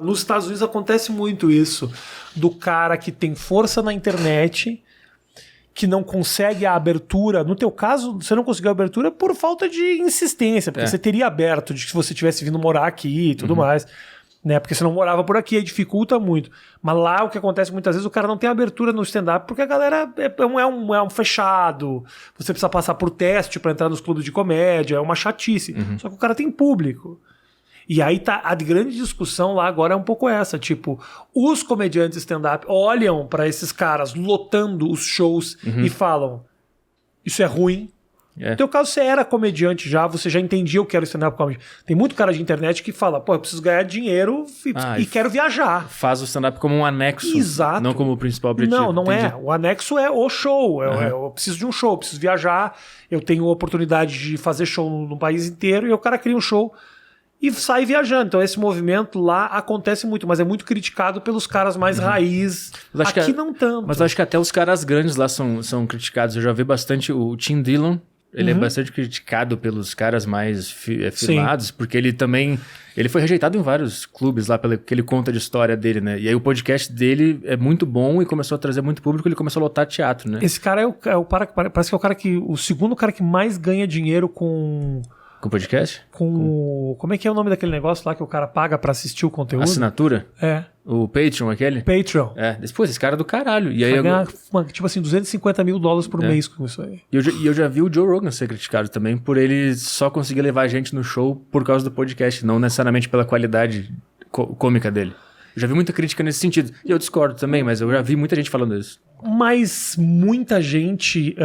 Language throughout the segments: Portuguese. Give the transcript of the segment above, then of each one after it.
Nos Estados Unidos acontece muito isso, do cara que tem força na internet, que não consegue a abertura. No teu caso, você não conseguiu a abertura por falta de insistência, porque você teria aberto se você tivesse vindo morar aqui e tudo mais, né? Porque você não morava por aqui, aí dificulta muito. Mas lá o que acontece muitas vezes, o cara não tem abertura no stand-up, porque a galera é um fechado, você precisa passar por teste para entrar nos clubes de comédia, é uma chatice. Só que o cara tem público. E aí tá a grande discussão lá agora é um pouco essa, tipo, os comediantes stand-up olham pra esses caras lotando os shows e falam, isso é ruim. No teu caso, você era comediante já, você já entendia o que era stand-up comedy. Tem muito cara de internet que fala, pô, eu preciso ganhar dinheiro e quero viajar. Faz o stand-up como um anexo, exato, não como o principal objetivo. Não é. O anexo é o show. Eu preciso de um show, eu preciso viajar, eu tenho a oportunidade de fazer show no país inteiro e o cara cria um show e sai viajando. Então esse movimento lá acontece muito, mas é muito criticado pelos caras mais raiz. Aqui não tanto. Mas eu acho que até os caras grandes lá são criticados. Eu já vi bastante o Tim Dillon. Ele é bastante criticado pelos caras mais firmados, porque ele também... Ele foi rejeitado em vários clubes lá, pelo que ele conta de história dele, né? E aí o podcast dele é muito bom e começou a trazer muito público, ele começou a lotar teatro, né? Esse cara parece que é o cara o segundo cara que mais ganha dinheiro com podcast? Como é que é o nome daquele negócio lá que o cara paga pra assistir o conteúdo? Assinatura? É. O Patreon, aquele? Patreon. Depois, esse cara é do caralho. E aí vai ganhar, tipo assim, $250 mil por mês com isso aí. E eu já vi o Joe Rogan ser criticado também por ele só conseguir levar a gente no show por causa do podcast, não necessariamente pela qualidade cômica dele. Eu já vi muita crítica nesse sentido. E eu discordo também, mas eu já vi muita gente falando isso. Mas muita gente...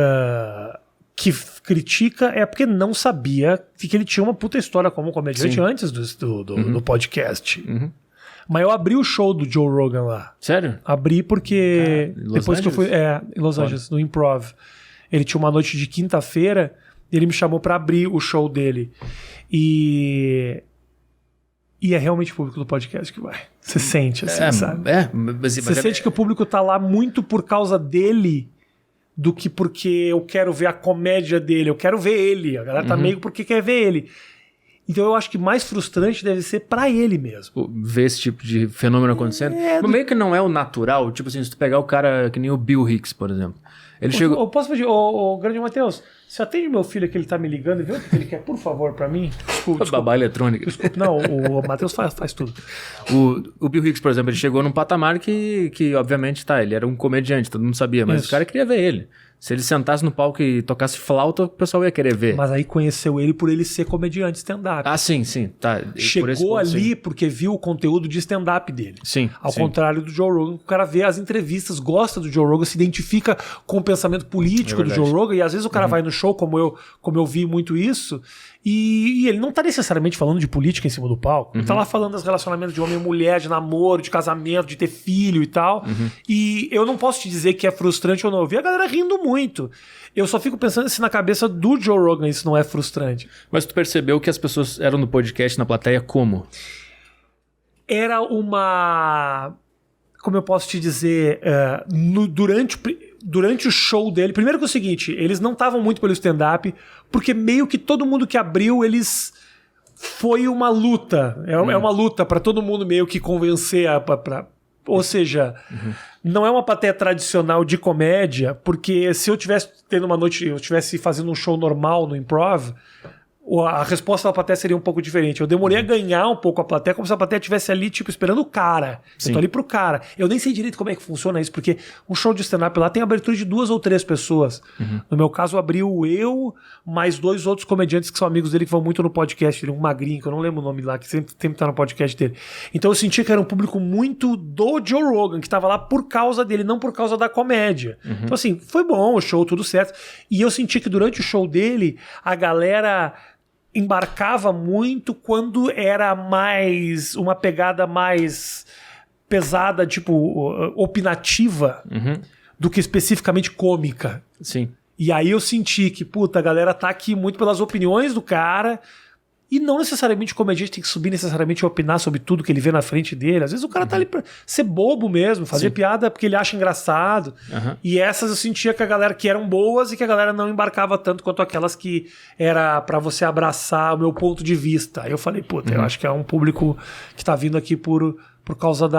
que critica é porque não sabia que ele tinha uma puta história como comediante antes do podcast. Mas eu abri o show do Joe Rogan lá. Sério? Abri porque depois que eu fui em Los Angeles, no Improv, ele tinha uma noite de quinta-feira e ele me chamou pra abrir o show dele. E é realmente o público do podcast que vai. Você sente assim, sabe? Você sente que o público tá lá muito por causa dele do que porque eu quero ver a comédia dele, eu quero ver ele. A galera tá meio porque quer ver ele. Então eu acho que mais frustrante deve ser pra ele mesmo. Ver esse tipo de fenômeno acontecendo. Mas meio que não é o natural. Tipo assim, se tu pegar o cara que nem o Bill Hicks, por exemplo. Ele chegou... Eu posso pedir, grande Matheus, você atende meu filho que ele tá me ligando e vê o que ele quer, por favor, pra mim? Desculpa. Babá eletrônica. Desculpa. Não, o Matheus faz tudo. O Bill Hicks, por exemplo, ele chegou num patamar que obviamente, ele era um comediante, todo mundo sabia, mas o cara queria ver ele. Se ele sentasse no palco e tocasse flauta, o pessoal ia querer ver. Mas aí conheceu ele por ele ser comediante stand-up. Ah, sim, tá. Chegou ali porque viu o conteúdo de stand-up dele. Sim. Ao contrário do Joe Rogan, o cara vê as entrevistas, gosta do Joe Rogan, se identifica com o pensamento político do Joe Rogan, e às vezes o cara vai no show, como eu vi muito isso, e ele não tá necessariamente falando de política em cima do palco. Ele tá lá falando dos relacionamentos de homem e mulher, de namoro, de casamento, de ter filho e tal. E eu não posso te dizer que é frustrante ou não. Eu vi a galera rindo muito. Eu só fico pensando se na cabeça do Joe Rogan isso não é frustrante. Mas tu percebeu que as pessoas eram no podcast, na plateia, como? Era uma... Como eu posso te dizer... Durante o show dele... Primeiro que é o seguinte, eles não estavam muito pelo stand-up, porque meio que todo mundo que abriu, eles... Foi uma luta. É uma luta pra todo mundo meio que convencer ou seja, não é uma plateia tradicional de comédia, porque se eu tivesse tendo uma noite, eu estivesse fazendo um show normal no Improv, a resposta da plateia seria um pouco diferente. Eu demorei a ganhar um pouco a plateia, como se a plateia estivesse ali, tipo, esperando o cara. Sim. Eu tô ali pro cara. Eu nem sei direito como é que funciona isso, porque um show de stand-up lá tem abertura de 2 ou 3 pessoas. No meu caso, abriu eu, mais 2 outros comediantes que são amigos dele, que vão muito no podcast. Um magrinho, que eu não lembro o nome lá, que sempre tá no podcast dele. Então eu senti que era um público muito do Joe Rogan, que tava lá por causa dele, não por causa da comédia. Então assim, foi bom o show, tudo certo. E eu senti que durante o show dele, a galera... embarcava muito quando era mais uma pegada mais pesada, tipo opinativa, do que especificamente cômica. Sim. E aí eu senti que, a galera tá aqui muito pelas opiniões do cara, e não necessariamente o comediante tem que subir necessariamente a opinar sobre tudo que ele vê na frente dele. Às vezes o cara tá ali pra ser bobo mesmo, fazer piada porque ele acha engraçado. E essas eu sentia que a galera que eram boas e que a galera não embarcava tanto quanto aquelas que era pra você abraçar o meu ponto de vista. Aí eu falei, eu acho que é um público que tá vindo aqui por por causa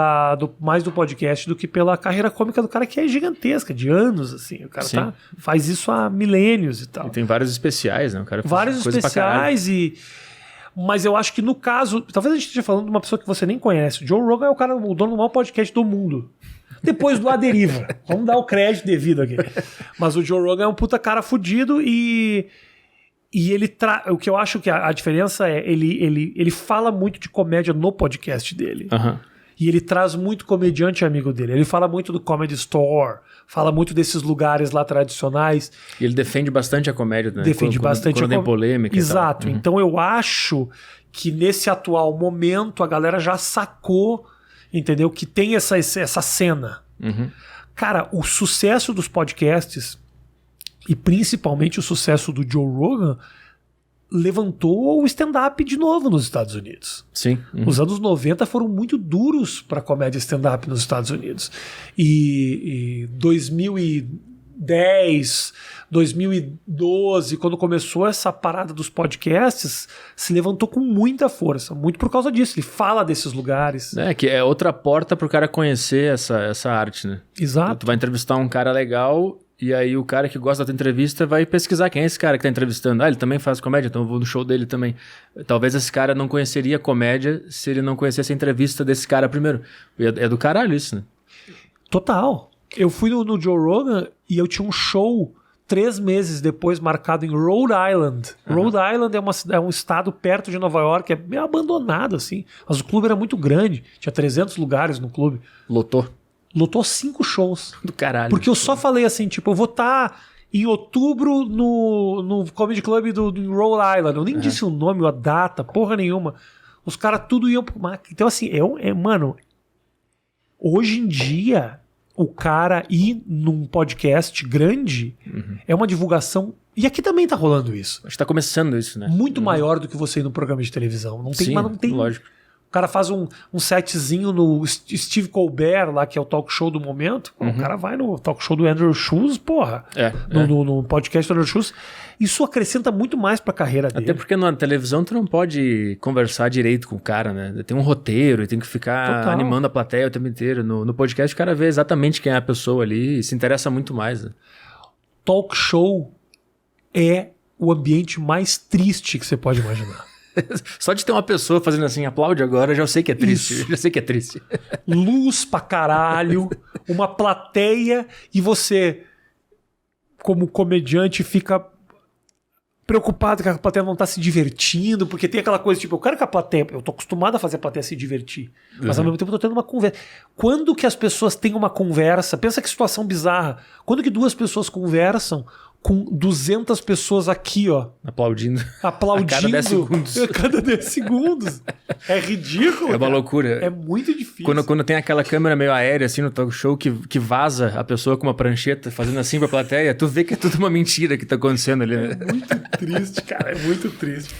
mais do podcast do que pela carreira cômica do cara, que é gigantesca, de anos, assim. O cara faz isso há milênios e tal. E tem vários especiais, né? O cara faz vários coisa especiais mas eu acho que no caso, talvez a gente esteja falando de uma pessoa que você nem conhece. O Joe Rogan é o dono do maior podcast do mundo. Depois do A Deriva. Vamos dar o crédito devido aqui. Mas o Joe Rogan é um puta cara fudido e ele o que eu acho que a diferença é ele fala muito de comédia no podcast dele. E ele traz muito comediante amigo dele. Ele fala muito do Comedy Store, fala muito desses lugares lá tradicionais. E ele defende bastante a comédia, né? Defende bastante quando tem polêmica. Exato. Então eu acho que nesse atual momento a galera já sacou, entendeu? Que tem essa cena. Cara, o sucesso dos podcasts e principalmente o sucesso do Joe Rogan levantou o stand-up de novo nos Estados Unidos. Sim. Os anos 90 foram muito duros para a comédia stand-up nos Estados Unidos. E 2010, 2012, quando começou essa parada dos podcasts, se levantou com muita força. Muito por causa disso. Ele fala desses lugares. Que é outra porta pro cara conhecer essa arte, né? Exato. Tu vai entrevistar um cara legal... E aí o cara que gosta da tua entrevista vai pesquisar quem é esse cara que tá entrevistando. Ele também faz comédia, então eu vou no show dele também. Talvez esse cara não conheceria comédia se ele não conhecesse a entrevista desse cara primeiro. É do caralho isso, né? Total. Eu fui no Joe Rogan e eu tinha um show 3 meses depois marcado em Rhode Island. Rhode Island é um estado perto de Nova York, é meio abandonado assim. Mas o clube era muito grande, tinha 300 lugares no clube. Lotou 5 shows. Do caralho. Porque eu só falei assim, tipo, eu vou estar em outubro no Comedy Club do Rhode Island. Eu nem disse o nome, a data, porra nenhuma. Os caras tudo iam... Então, assim, mano, hoje em dia, o cara ir num podcast grande é uma divulgação... E aqui também tá rolando isso. Acho que tá começando isso, né? Muito maior do que você ir no programa de televisão. Não tem, Sim, mas não tem... lógico. O cara faz um setzinho no Steve Colbert, lá, que é o talk show do momento. O cara vai no talk show do Andrew Schultz, porra. No podcast do Andrew Schultz. Isso acrescenta muito mais pra carreira dele. Até porque na televisão tu não pode conversar direito com o cara, né? Tem um roteiro e tem que ficar animando a plateia o tempo inteiro. No podcast o cara vê exatamente quem é a pessoa ali e se interessa muito mais. Né? Talk show é o ambiente mais triste que você pode imaginar. Só de ter uma pessoa fazendo assim, aplaude agora, já sei que é triste. Isso. Já sei que é triste. Luz pra caralho, uma plateia e você, como comediante, fica preocupado que a plateia não tá se divertindo, porque tem aquela coisa, tipo, eu quero que a plateia... Eu tô acostumado a fazer a plateia se divertir, mas ao mesmo tempo eu tô tendo uma conversa. Quando que as pessoas têm uma conversa? Pensa que situação bizarra. Quando que 2 pessoas conversam com 200 pessoas aqui, ó. Aplaudindo. A cada 10 segundos. A cada 10 segundos. É ridículo. É uma loucura. É muito difícil. Quando tem aquela câmera meio aérea, assim, no talk show, que vaza a pessoa com uma prancheta, fazendo assim pra plateia, tu vê que é tudo uma mentira que tá acontecendo ali, né? É muito triste, cara. É muito triste.